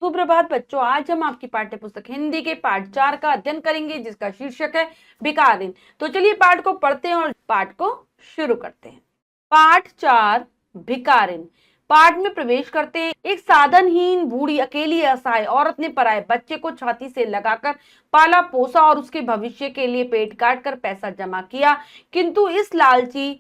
सुप्रभात बच्चों, आज हम आपकी पाठ्य पुस्तक हिंदी के पाठ 4 का अध्ययन करेंगे जिसका शीर्षक है भिखारिन। तो चलिए पाठ को पढ़ते हैं और पाठ को शुरू करते हैं। पाठ 4 भिखारिन। पाठ में प्रवेश करते हैं। एक साधनहीन बूढ़ी अकेली असहाय औरत ने पराये बच्चे को छाती से लगाकर पाला पोसा और उसके भविष्य के लिए पेट काट कर पैसा जमा किया, किंतु इस लालची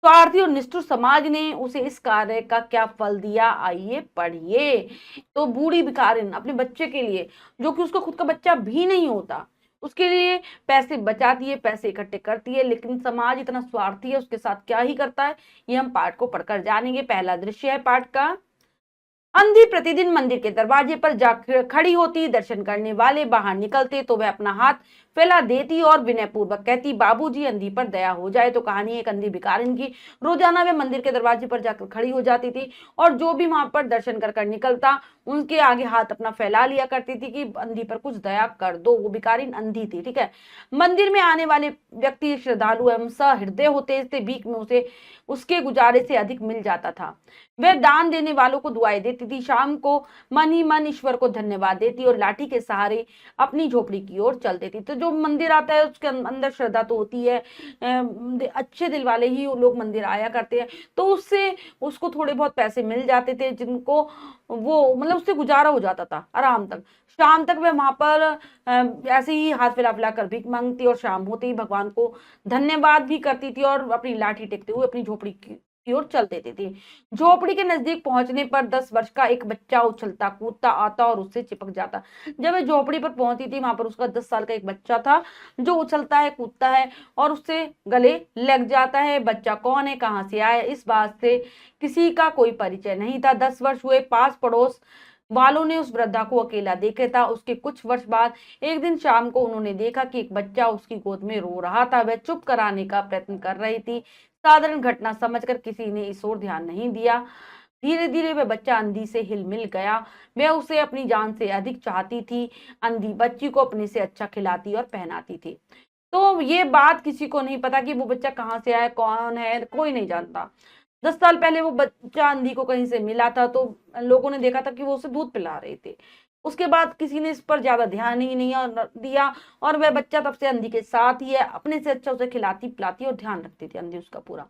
स्वार्थी और निष्ठुर समाज ने उसे इस कार्य का क्या फल दिया, आइए पढ़िए। तो बूढ़ी भिखारिन अपने बच्चे के लिए, जो कि उसका खुद का बच्चा भी नहीं होता, उसके लिए पैसे बचाती है, पैसे इकट्ठे करती है, लेकिन समाज इतना स्वार्थी है, उसके साथ क्या ही करता है, ये हम पाठ को पढ़कर जानेंगे। पहला दृश्य है पाठ का। अंधी प्रतिदिन मंदिर के दरवाजे पर जा खड़ी होती, दर्शन करने वाले बाहर निकलते तो वह अपना हाथ फैला देती और विनय पूर्वक कहती, बाबूजी अंधी पर दया हो जाए। तो कहानी एक अंधी भिखारिन की। रोजाना वह मंदिर के दरवाजे पर जाकर खड़ी हो जाती थी और जो भी वहां पर दर्शन कर निकलता उनके आगे हाथ अपना फैला लिया करती थी कि अंधी पर कुछ दया कर दो। वो भिखारिन अंधी थी, ठीक है। मंदिर में आने वाले व्यक्ति श्रद्धालु एवं सहृदय होते, इससे भीख में उसे उसके गुजारे से अधिक मिल जाता था। वह दान देने वालों को दुआएं देती थी, शाम को मन ही मन ईश्वर को धन्यवाद देती और लाठी के सहारे अपनी झोपड़ी की ओर चल देती। तो जो मंदिर आता है उसके अंदर श्रद्धा तो होती है, अच्छे दिल वाले ही लोग मंदिर आया करते हैं, तो उससे उसको थोड़े बहुत पैसे मिल जाते थे जिनको वो मतलब उससे गुजारा हो जाता था आराम तक। शाम तक वह वहां पर ऐसे ही हाथ फैला फैला कर भीख मांगती और शाम होते ही भगवान को धन्यवाद भी करती थी और अपनी लाठी टेकते हुए अपनी झोपड़ी की ओर चल देती थी। झोपड़ी के नजदीक पहुंचने पर 10 वर्ष का एक बच्चा उछलता कूदता आता और उससे चिपक जाता। जब वह झोपड़ी पर पहुंची थी, वहां पर उसका 10 साल का एक बच्चा था जो उछलता है कूदता है और उससे गले लग जाता है। बच्चा कौन है, कहां से आया, इस बात से किसी का कोई परिचय नहीं था। 10 वर्ष हुए, पास पड़ोस वालों ने उस वृद्धा को अकेला देखा था। उसके कुछ वर्ष बाद एक दिन शाम को उन्होंने देखा कि एक बच्चा उसकी गोद में रो रहा था। वह चुप कराने का प्रयत्न कर रही थी। साधारण घटना समझकर किसी ने इस ओर ध्यान नहीं दिया। धीरे धीरे वह बच्चा अंधी से हिल-मिल गया। वह उसे अपनी जान से अधिक चाहती थी। अंधी बच्ची को अपने से अच्छा खिलाती और पहनाती थी। तो ये बात किसी को नहीं पता कि वो बच्चा कहाँ से आया, कौन है, कोई नहीं जानता। 10 साल पहले वो बच्चा अंधी को कहीं से मिला था, तो लोगों ने देखा था कि वो उसे दूध पिला रहे थे। उसके बाद किसी ने इस पर ज्यादा ध्यान ही नहीं दिया और वह बच्चा तब से अंधी के साथ ही है। अपने से अच्छा उसे खिलाती पिलाती और ध्यान रखती थी अंधी उसका पूरा।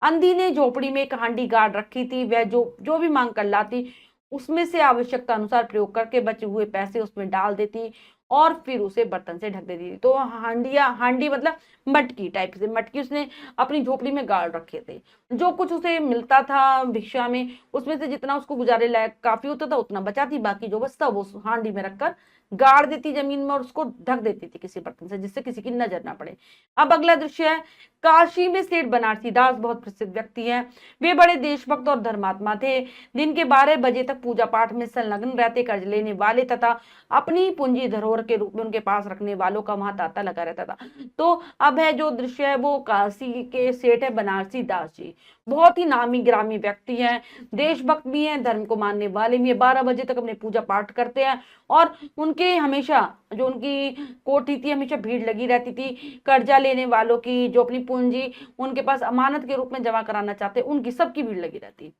अंधी ने झोपड़ी में एक हांडी गाड़ रखी थी। वह जो जो भी मांग कर लाती उसमें से आवश्यकता अनुसार प्रयोग करके बचे हुए पैसे उसमें डाल देती और फिर उसे बर्तन से ढक देती थी। तो हांडी मतलब मटकी टाइप से, मटकी उसने अपनी झोपड़ी में गाड़ रखे थे। जो कुछ उसे मिलता था भिक्षा में, उसमें से जितना उसको गुजारे लायक काफी होता था उतना बचाती, बाकी जो बचता वो हांडी में रखकर गाड़ देती जमीन में और उसको ढक देती थी किसी बर्तन से, जिससे किसी की नजर ना पड़े। अब अगला दृश्य है। काशी में सेठ बनारसी दास बहुत प्रसिद्ध व्यक्ति हैं। वे बड़े देशभक्त और धर्मात्मा थे। दिन के 12 बजे तक पूजा पाठ में संलग्न रहते। कर्ज लेने वाले तथा अपनी पूंजी धरोहर के रूप में उनके पास रखने वालों का वहां तांता लगा रहता था। तो अब है जो दृश्य है वो काशी के सेठ है बनारसी दास जी। बहुत ही नामी ग्रामी व्यक्ति हैं, देशभक्त भी हैं, धर्म को मानने वाले भी हैं। 12 बजे तक अपने पूजा पाठ करते हैं और उनके हमेशा जो उनकी कोठी थी हमेशा भीड़ लगी रहती थी। कर्जा लेने वालों की, जो अपनी पूंजी उनके पास अमानत के रूप में जमा कराना चाहते उनकी सबकी भीड़ लगी रहती।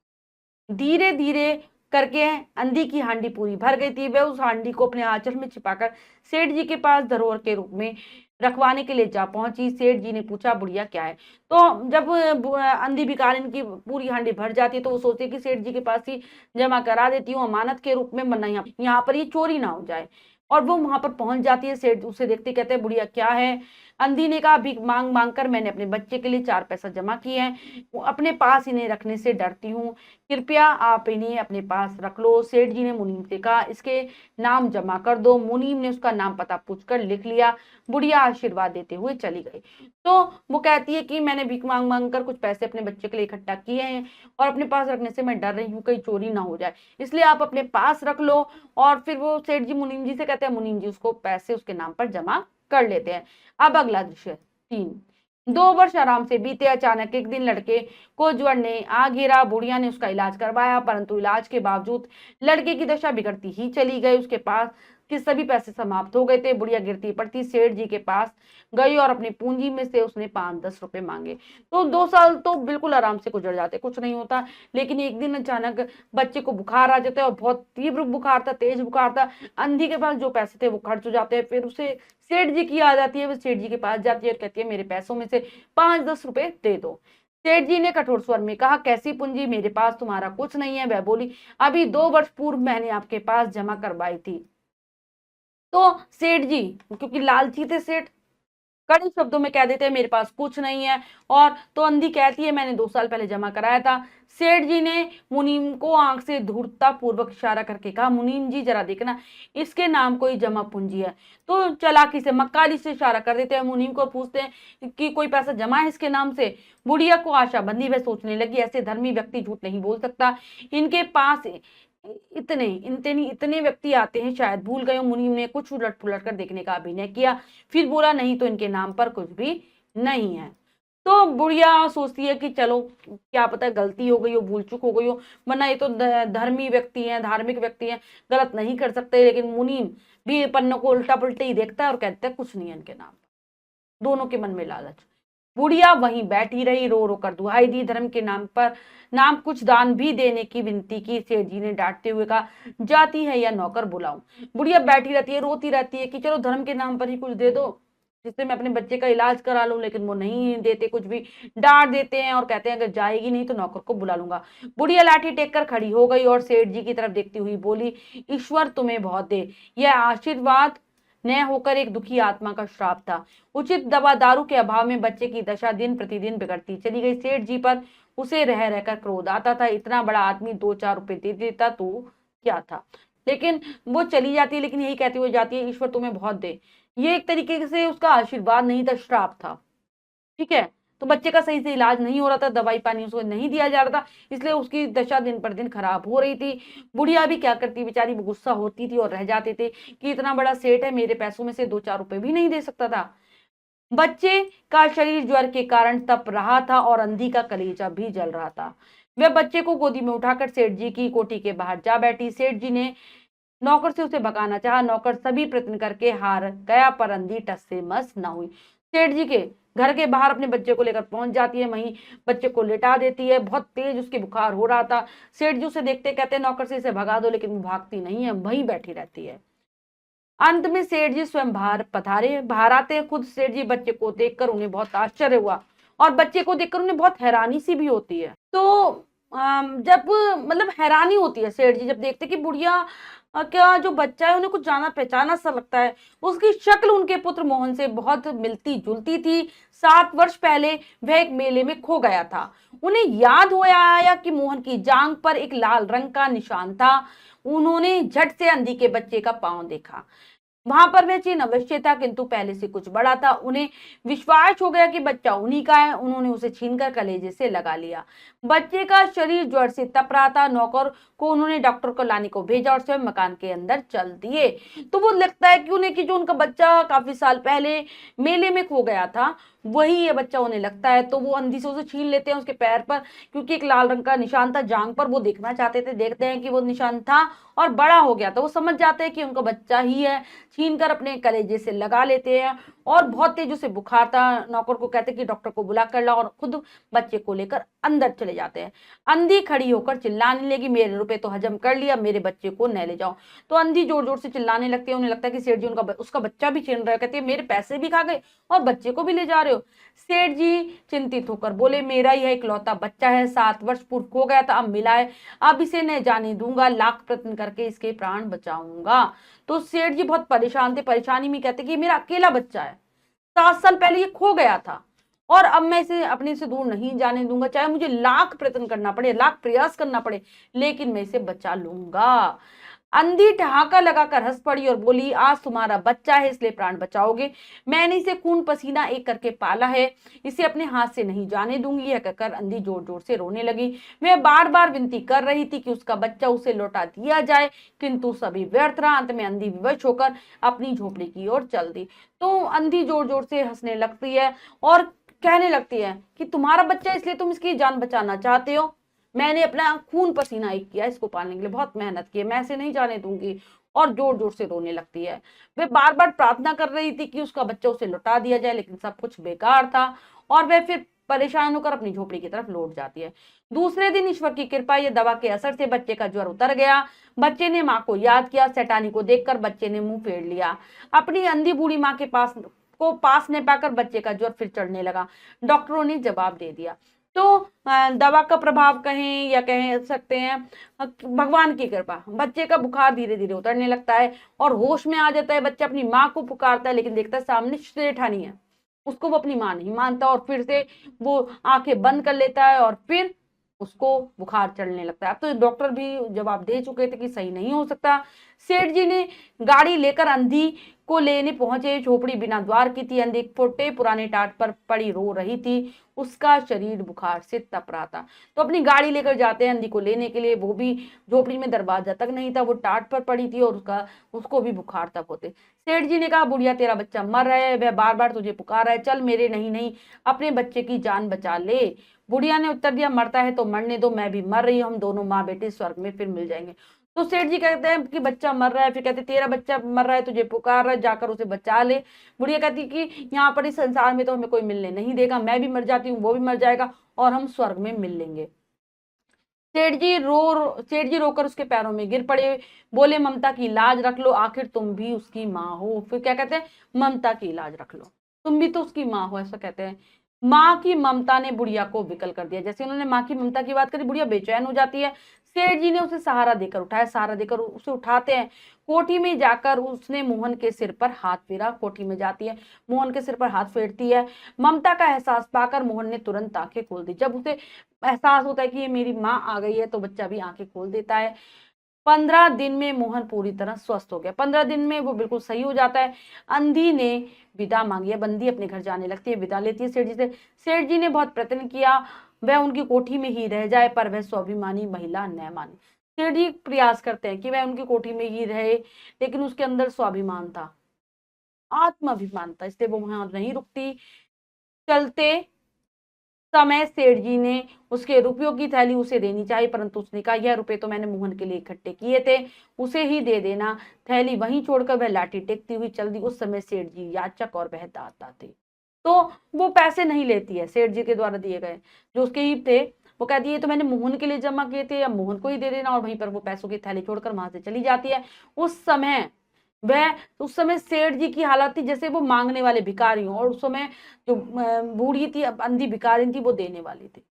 धीरे धीरे करके अंधी की हांडी पूरी भर गई थी। वह उस हांडी को अपने आंचल में छिपाकर सेठ जी के पास धरोहर के रूप में रखवाने के लिए जा पहुंची। सेठ जी ने पूछा, बुढ़िया क्या है? तो जब अंधी भिखारिन की पूरी हांडी भर जाती है तो वो सोचती है कि सेठ जी के पास ही जमा करा देती हूँ अमानत के रूप में, वरना यहाँ पर ये चोरी ना हो जाए। और वो वहां पर पहुंच जाती है। सेठ उसे देखते कहते हैं, बुढ़िया क्या है? अंधी ने कहा, भीख मांग मांग कर मैंने अपने बच्चे के लिए 4 पैसा जमा किए हैं, अपने पास इन्हें रखने से डरती हूँ, कृपया आप इन्हें अपने पास रख लो। सेठ जी ने मुनीम से कहा, इसके नाम जमा कर दो। मुनीम ने उसका नाम पता पूछकर लिख लिया। बुढ़िया आशीर्वाद देते हुए चली गई। तो वो कहती है कि मैंने भीख मांग मांग कर कुछ पैसे अपने बच्चे के लिए इकट्ठा किए हैं और अपने पास रखने से मैं डर रही हूँ कहीं चोरी ना हो जाए, इसलिए आप अपने पास रख लो। और फिर वो सेठ जी मुनीम जी से कहते हैं, मुनीम जी उसको पैसे उसके नाम पर जमा कर लेते हैं। अब अगला दृश्य 3। 2 वर्ष आराम से बीते। अचानक एक दिन लड़के को ज्वर ने आ घेरा। बुढ़िया ने उसका इलाज करवाया, परंतु इलाज के बावजूद लड़के की दशा बिगड़ती ही चली गई। उसके पास कि सभी पैसे समाप्त हो गए थे। बुढ़िया गिरती पड़ती सेठ जी के पास गई और अपनी पूंजी में से उसने 5-10 रुपए मांगे। तो 2 साल तो बिल्कुल आराम से गुजर जाते, कुछ नहीं होता। लेकिन एक दिन अचानक बच्चे को बुखार आ जाता है और बहुत तीव्र बुखार था, तेज बुखार था। अंधी के पास जो पैसे थे वो खर्च हो जाते हैं। फिर उसे सेठ जी की याद आती है, वो सेठ जी के पास जाती है और कहती है मेरे पैसों में से 5-10 रुपए दे दो। सेठ जी ने कठोर स्वर में कहा, कैसी पूंजी, मेरे पास तुम्हारा कुछ नहीं है। वह बोली, अभी 2 वर्ष पूर्व मैंने आपके पास जमा करवाई थी। तो सेठ जी, क्योंकि लालची थे सेठ, कड़े शब्दों में कह देते हैं मेरे पास कुछ नहीं है। और तो अंधी कहती है मैंने 2 साल पहले जमा कराया था। सेठ जी ने मुनीम को आंख से धूर्तता पूर्वक इशारा करके कहा, मुनीम जी जरा देखना, इसके नाम कोई जमा पूंजी है। तो चालाकी से मक्कारी से इशारा कर देते हैं मुनीम को, पूछते हैं कि कोई पैसा जमा है इसके नाम से। बुढ़िया को आशा बंधी, वह सोचने लगी ऐसे धर्मी व्यक्ति झूठ नहीं बोल सकता, इनके पास इतने व्यक्ति आते हैं, शायद भूल गए। मुनीम ने कुछ उलट पुलट कर देखने का अभिनय किया, फिर बोला नहीं तो इनके नाम पर कुछ भी नहीं है। तो बुढ़िया सोचती है कि चलो क्या पता गलती हो गई हो, भूल चूक हो गई हो, वरना ये तो धर्मी व्यक्ति हैं, धार्मिक व्यक्ति हैं, गलत नहीं कर सकते। लेकिन मुनीम भी पन्नों को उल्टा पुल्टा ही देखता है और कहता है कुछ नहीं है इनके नाम पर। दोनों के मन में लालच। बुढ़िया वहीं बैठी रही, रो रो कर दुहाई दी, धर्म के नाम कुछ दान भी देने की विनती की। सेठ जी ने डांटते हुए कहा, जाती है या नौकर बुलाऊं। बुढ़िया बैठी रहती है, रोती रहती है कि चलो धर्म के नाम पर ही कुछ दे दो जिससे मैं अपने बच्चे का इलाज करा लूं। लेकिन वो नहीं देते कुछ भी, डांट देते हैं और कहते हैं अगर जाएगी नहीं तो नौकर को बुला लूंगा। बुढ़िया लाठी टेक कर खड़ी हो गई और सेठ जी की तरफ देखती हुई बोली, ईश्वर तुम्हें बहुत दे, यह आशीर्वाद न होकर एक दुखी आत्मा का श्राप था। उचित दवा दारू के अभाव में बच्चे की दशा दिन प्रतिदिन बिगड़ती चली गई। सेठ जी पर उसे रह रहकर क्रोध आता था, इतना बड़ा आदमी 2-4 रुपए दे देता तो क्या था। लेकिन वो चली जाती है, लेकिन यही कहती हुई जाती है, ईश्वर तुम्हें बहुत दे। ये एक तरीके से उसका आशीर्वाद नहीं था, श्राप था। ठीक है, तो बच्चे का सही से इलाज नहीं हो रहा था, दवाई पानी उसको नहीं दिया जा रहा था, इसलिए उसकी दशा दिन पर दिन खराब हो रही थी। बुढ़िया भी क्या करती बेचारी, गुस्सा होती थी और रह जाते थे कि इतना बड़ा सेठ है, मेरे पैसों में से 2-4 रुपए भी नहीं दे सकता था। बच्चे का शरीर ज्वर के कारण तप रहा था और अंधी का कलेजा भी जल रहा था। वह बच्चे को गोदी में उठाकर सेठ जी की कोठी के बाहर जा बैठी। सेठ जी ने नौकर से उसे भगाना चाहा, नौकर सभी प्रयत्न करके हार गया, पर अंधी टस से मस न हुई। सेठ जी के घर के बाहर अपने बच्चे को लेकर पहुंच जाती है, वहीं बच्चे को लेटा देती है। बहुत तेज उसके बुखार हो रहा था। सेठ जी उसे देखते कहते हैं नौकर से इसे भगा दो, लेकिन वो भागती नहीं है, वहीं बैठी रहती है। अंत में सेठ जी स्वयं बाहर आते हैं खुद। सेठ जी बच्चे को देखकर उन्हें बहुत आश्चर्य हुआ और बच्चे को देखकर उन्हें बहुत हैरानी सी भी होती है। तो जब मतलब हैरानी होती है सेठ जी जब देखते कि बुढ़िया क्या जो बच्चा है उन्हें कुछ जाना पहचाना सा लगता है। उसकी शक्ल उनके पुत्र मोहन से बहुत मिलती जुलती थी। 7 वर्ष पहले वह एक मेले में खो गया था। उन्हें याद हो आया कि मोहन की जांघ पर एक लाल रंग का निशान था। उन्होंने झट से अंधी के बच्चे का पांव देखा। वहां पर वह चिन्ह अवश्य था, किंतु पहले से कुछ बड़ा था। उन्हें विश्वास हो गया कि बच्चा उन्हीं का है। उन्होंने उसे छीनकर कलेजे से लगा लिया। बच्चे का शरीर ज्वर से तप रहा था। नौकर को उन्होंने डॉक्टर को लाने को भेजा और स्वयं मकान के अंदर चल दिए। तो वो लगता है कि उन्हें कि जो उनका बच्चा काफी साल पहले मेले में खो गया था वही ये बच्चा उन्हें लगता है। तो वो अंधी से उसे छीन लेते हैं उसके पैर पर, क्योंकि एक लाल रंग का निशान था जांघ पर। वो देखना चाहते थे, देखते हैं कि वो निशान था और बड़ा हो गया। तो वो समझ जाते हैं कि उनका बच्चा ही है, छीन कर अपने कलेजे से लगा लेते हैं। और बहुत तेज उसे बुखार था। नौकर को कहते कि डॉक्टर को बुला कर ला और खुद बच्चे को लेकर अंदर चले जाते हैं। अंधी खड़ी होकर चिल्लाने लगी, मेरे रुपए तो हजम कर लिया, मेरे बच्चे को न ले जाओ। तो अंधी जोर जोर से चिल्लाने लगती है। उन्हें लगता है कि सेठ जी उसका बच्चा भी छीन रहे हैं। कहती है मेरे पैसे भी खा गए और बच्चे को भी ले जा रहे हो। सेठ जी चिंतित होकर बोले, मेरा यह इकलौता बच्चा है, 7 वर्ष पूर्व खो गया था, अब मिला है, अब इसे न जाने दूंगा, लाख प्रयत्न करके इसके प्राण बचाऊंगा। तो सेठ जी बहुत परेशान थे। परेशानी में कहते कि मेरा अकेला बच्चा है, 7 साल पहले ये खो गया था और अब मैं इसे अपने से दूर नहीं जाने दूंगा, चाहे मुझे लाख प्रयत्न करना पड़े, लाख प्रयास करना पड़े, लेकिन मैं इसे बचा लूंगा। अंधी ठहाका लगाकर हंस पड़ी और बोली, आज तुम्हारा बच्चा है इसलिए प्राण बचाओगे, मैंने इसे खून पसीना एक करके पाला है, इसे अपने हाथ से नहीं जाने दूंगी। यह कहकर अंधी जोर जोर से रोने लगी। वह बार बार विनती कर रही थी कि उसका बच्चा उसे लौटा दिया जाए, किंतु सभी व्यर्थ रहा। अंत में अंधी विवश होकर अपनी झोपड़ी की ओर चल दी। तो अंधी जोर जोर से हंसने लगती है और कहने लगती है कि तुम्हारा बच्चा इसलिए तुम इसकी जान बचाना चाहते हो, मैंने अपना खून पसीना एक किया इसको पालने के लिए, बहुत मेहनत की है, मैं इसे नहीं जाने दूंगी। और जोर जोर से रोने लगती है। वह बार बार प्रार्थना कर रही थी कि उसका बच्चा उसे लौटा दिया जाए, लेकिन सब कुछ बेकार था और वह फिर परेशान होकर अपनी झोपड़ी की तरफ लौट जाती है। दूसरे दिन ईश्वर की कृपा या दवा के असर से बच्चे का ज्वर उतर गया। बच्चे ने माँ को याद किया। सेठानी को देखकर बच्चे ने मुंह फेर लिया। अपनी अंधी बूढ़ी माँ के पास न पाकर बच्चे का ज्वर फिर चढ़ने लगा। डॉक्टरों ने जवाब दे दिया। तो दवा का प्रभाव कहें या कह सकते हैं भगवान की कृपा, बच्चे का बुखार धीरे धीरे उतरने लगता है और होश में आ जाता है। बच्चा अपनी माँ को पुकारता है, लेकिन देखता है सामने सेठानी है। उसको वो अपनी माँ नहीं मानता और फिर से वो आंखें बंद कर लेता है और फिर उसको बुखार चढ़ने लगता है। अब तो डॉक्टर भी जवाब दे चुके थे कि सही नहीं हो सकता। सेठ जी ने गाड़ी लेकर अंधी को लेने पहुंचे। झोपड़ी बिना द्वार की थी। अंधी फुटे पुराने टाट पर पड़ी रो रही थी। उसका शरीर बुखार से तप रहा था। तो अपनी गाड़ी लेकर जाते हैं अंधी को लेने के लिए। वो भी झोपड़ी में दरवाजा तक नहीं था, वो टाट पर पड़ी थी और उसको भी बुखार तप होते। सेठ जी ने कहा, बुढ़िया तेरा बच्चा मर रहा है, वह बार बार तुझे पुकार रहा है, चल मेरे नहीं नहीं अपने बच्चे की जान बचा ले। बुढ़िया ने उत्तर दिया, मरता है तो मरने दो, मैं भी मर रही हूँ, हम दोनों माँ बेटे स्वर्ग में फिर मिल जाएंगे। तो सेठ जी कहते हैं कि बच्चा मर रहा है। फिर कहते तेरा बच्चा मर रहा है, तुझे पुकार रहा है, जाकर उसे बचा ले। बुढ़िया कहती कि यहाँ पर इस संसार में तो हमें कोई मिलने नहीं देगा, मैं भी मर जाती हूँ, वो भी मर जाएगा और हम स्वर्ग में मिल लेंगे। सेठ जी रोकर उसके पैरों में गिर पड़े। बोले, ममता की लाज रख लो, आखिर तुम भी उसकी माँ हो। फिर क्या कहते हैं, ममता की लाज रख लो, तुम भी तो उसकी माँ हो, ऐसा कहते हैं। माँ की ममता ने बुढ़िया को विकल कर दिया। जैसे उन्होंने माँ की ममता की बात करी, बुढ़िया बेचैन हो जाती है। सेठ जी ने उसे सहारा देकर उठाया। सहारा देकर उसे उठाते हैं। कोठी में जाकर उसने मोहन के सिर पर हाथ फेरा। कोठी में जाती है, मोहन के सिर पर हाथ फेरती है। ममता का एहसास पाकर मोहन ने तुरंत आंखें खोल दी। जब उसे एहसास होता है कि ये मेरी माँ आ गई है, तो बच्चा भी आंखें खोल देता है। 15 दिन में मोहन पूरी तरह स्वस्थ हो गया। 15 दिन में वो बिल्कुल सही हो जाता है। अंधी ने विदा मांगी है। बंदी अपने घर जाने लगती है, विदा लेती है सेठ जी से। सेठ जी ने बहुत प्रयत्न किया वह उनकी कोठी में ही रह जाए, पर वह स्वाभिमानी महिला न मानी। सेठ जी प्रयास करते हैं कि वह उनकी कोठी में ही रहे, लेकिन उसके अंदर स्वाभिमान था, आत्माभिमान था, इसलिए वो वहां नहीं रुकती। चलते समय सेठ जी ने उसके रुपयों की थैली उसे देनी चाहिए, परंतु उसने कहा, यह रुपए तो मैंने मोहन के लिए इकट्ठे किए थे, उसे ही दे देना। थैली वहीं छोड़कर वह लाठी टेकती हुई चल दी। उस समय सेठ जी याचक और वह दाता थे, तो वो पैसे नहीं लेती है सेठ जी के द्वारा दिए गए जो उसके ही थे। वो कहती है तो मैंने मोहन के लिए जमा किए थे, या मोहन को ही दे देना, और वहीं पर वो पैसों की थैली छोड़कर वहां से चली जाती है। उस समय सेठ जी की हालत थी जैसे वो मांगने वाले भिखारी हों, और उस समय जो बूढ़ी थी, अंधी भिखारी थी, वो देने वाली थी।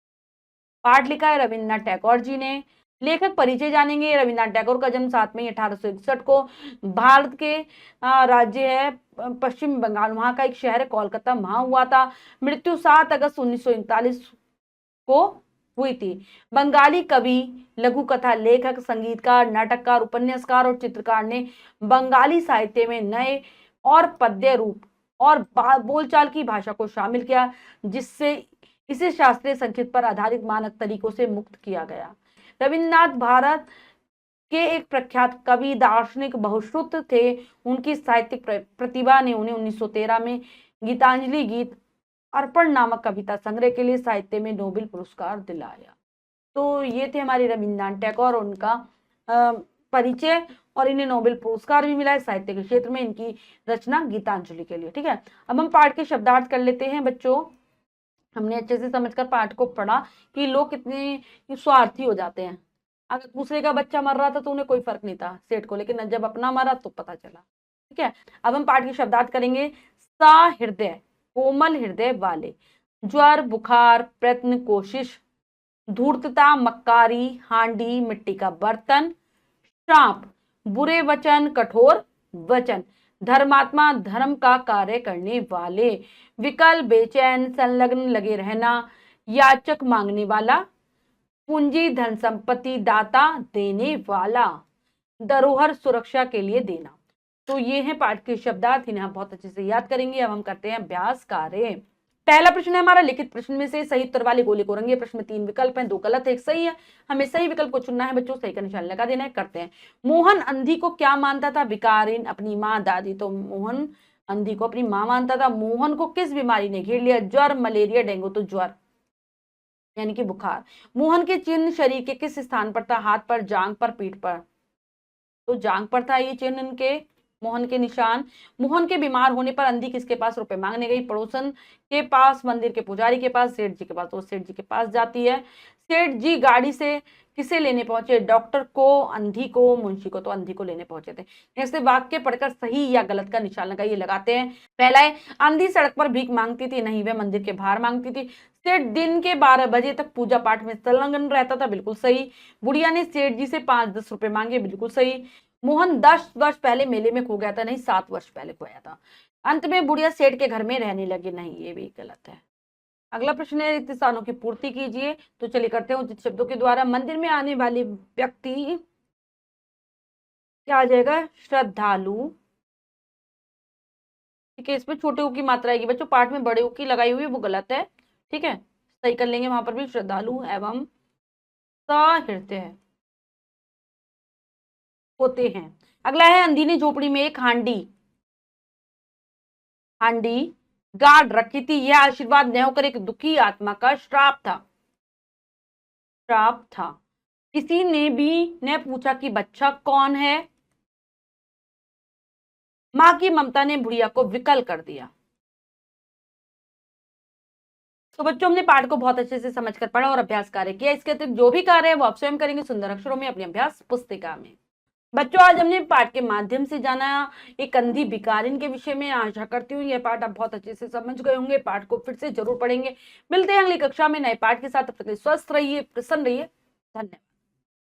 पाठ लिखा है रविन्द्रनाथ टैगोर जी ने। लेखक परिचय जानेंगे। रविन्द्रनाथ टैगोर का जन्म 7 मई 1861 को भारत के राज्य है पश्चिम बंगाल, वहां का एक शहर है कोलकाता, वहां हुआ था। मृत्यु 7 अगस्त 1939 को हुई थी। बंगाली कवि, लघु कथा लेखक, संगीतकार, नाटककार, उपन्यासकार और चित्रकार ने बंगाली साहित्य में नए और पद्य रूप और बोलचाल की भाषा को शामिल किया, जिससे इसे शास्त्रीय संगीत पर आधारित मानक तरीकों से मुक्त किया गया। रविन्द्रनाथ भारत के एक प्रख्यात कवि, दार्शनिक, बहुश्रुत थे। उनकी साहित्यिक प्रतिभा ने उन्हें 1913 में गीतांजलि गीत अर्पण नामक कविता संग्रह के लिए साहित्य में नोबेल पुरस्कार दिलाया। तो ये थे हमारे रविन्द्रनाथ टैगोर और उनका परिचय, और इन्हें नोबेल पुरस्कार भी मिला है साहित्य के क्षेत्र में इनकी रचना गीतांजलि के लिए। ठीक है, अब हम पाठ के शब्दार्थ कर लेते हैं बच्चों। हमने अच्छे से समझकर पाठ को पढ़ा कि लोग कितने स्वार्थी हो जाते हैं। अगर दूसरे का बच्चा मर रहा था तो उन्हें कोई फर्क नहीं था सेठ को, लेकिन जब अपना मरा तो पता चला। ठीक है, अब हम पाठ के शब्दार्थ करेंगे। सहृदय, कोमल हृदय वाले। ज्वर, बुखार, प्रयत्न, कोशिश। धूर्तता, मक्कारी, हांडी, मिट्टी का बर्तन। श्राप, बुरे वचन, कठोर वचन। धर्मात्मा, धर्म का कार्य करने वाले। विकल, बेचैन, संलग्न, लगे रहना। याचक, मांगने वाला। पूंजी, धन संपत्ति, दाता, देने वाला। धरोहर, सुरक्षा के लिए देना। तो ये है पाठ के शब्दार्थ, इन्हें आप बहुत अच्छे से याद करेंगे। अब हम करते हैं अभ्यास कार्य। पहला प्रश्न है हमारा, लिखित प्रश्न में से सही उत्तर वाले गोले को रंगे। प्रश्न में 3 विकल्प हैं, 2 गलत है, 1 सही है। हमें सही विकल्प को चुनना है बच्चों, सही का निशान लगा देना है। करते हैं। मोहन अंधी को क्या मानता था? विकारिन, अपनी माँ, दादी। तो मोहन अंधी को अपनी माँ मानता था। मोहन को किस बीमारी ने घेर लिया? ज्वर, मलेरिया, डेंगू। तो ज्वर। यानी कि बुखार। मोहन के चिन्ह शरीर के किस स्थान पर था? हाथ पर, जांग पर, पीठ पर? तो जांग पर था ये चिन्ह इनके, मोहन के निशान। मोहन के बीमार होने पर अंधी किसके पास रुपए मांगने गई? पड़ोसन के पास, मंदिर के पुजारी के पास, सेठ जी के पास? तो सेठ जी के पास जाती है। सेठ जी गाड़ी से किसे लेने पहुंचे? डॉक्टर को, अंधी को, मुंशी को? तो अंधी को लेने पहुंचे थे। ऐसे वाक्य पढ़कर सही या गलत का निशान लगाइए। लगाते हैं। पहला है, अंधी सड़क पर भीख मांगती थी, नहीं वह मंदिर के बाहर मांगती थी। सेठ दिन के 12 बजे तक पूजा पाठ में संलग्न रहता था, बिल्कुल सही। बुढ़िया ने सेठ जी से 5-10 रुपए मांगे, बिल्कुल सही। मोहन 10 वर्ष पहले मेले में खो गया था, नहीं 7 वर्ष पहले खोया था। अंत में बुढ़िया सेठ के घर में रहने लगी, नहीं ये भी गलत है। अगला प्रश्न है, रिक्त स्थानों की पूर्ति कीजिए। तो चलिए करते हैं उचित शब्दों के द्वारा। मंदिर में आने वाले व्यक्ति, क्या आ जाएगा? श्रद्धालु। ठीक है, इसमें छोटे ऊ की मात्रा आएगी बच्चों, पाठ में बड़े ऊ की लगाई हुई है वो गलत है। ठीक है, सही कर लेंगे वहां पर भी। श्रद्धालु एवं सहृदय होते हैं। अगला है, अंधी ने झोपड़ी में एक हांडी गाड़ रखी थी, यह आशीर्वाद न होकर एक दुखी आत्मा का श्राप था। किसी ने भी ने पूछा कि बच्चा कौन है? मां की ममता ने बुढ़िया को विकल कर दिया। तो बच्चों, हमने पाठ को बहुत अच्छे से समझकर पढ़ा और अभ्यास कार्य किया। इसके अतिरिक्त जो भी कार्य है वो आप स्वयं करेंगे सुंदर अक्षरों में अपनी अभ्यास पुस्तिका में। बच्चों, आज हमने पाठ के माध्यम से जाना एक अंधी भिखारिन के विषय में। आशा करती हूँ यह पाठ आप बहुत अच्छे से समझ गए होंगे। पाठ को फिर से जरूर पढ़ेंगे। मिलते हैं अगली कक्षा में नए पाठ के साथ। तब तक स्वस्थ रहिए, प्रसन्न रहिए। धन्यवाद।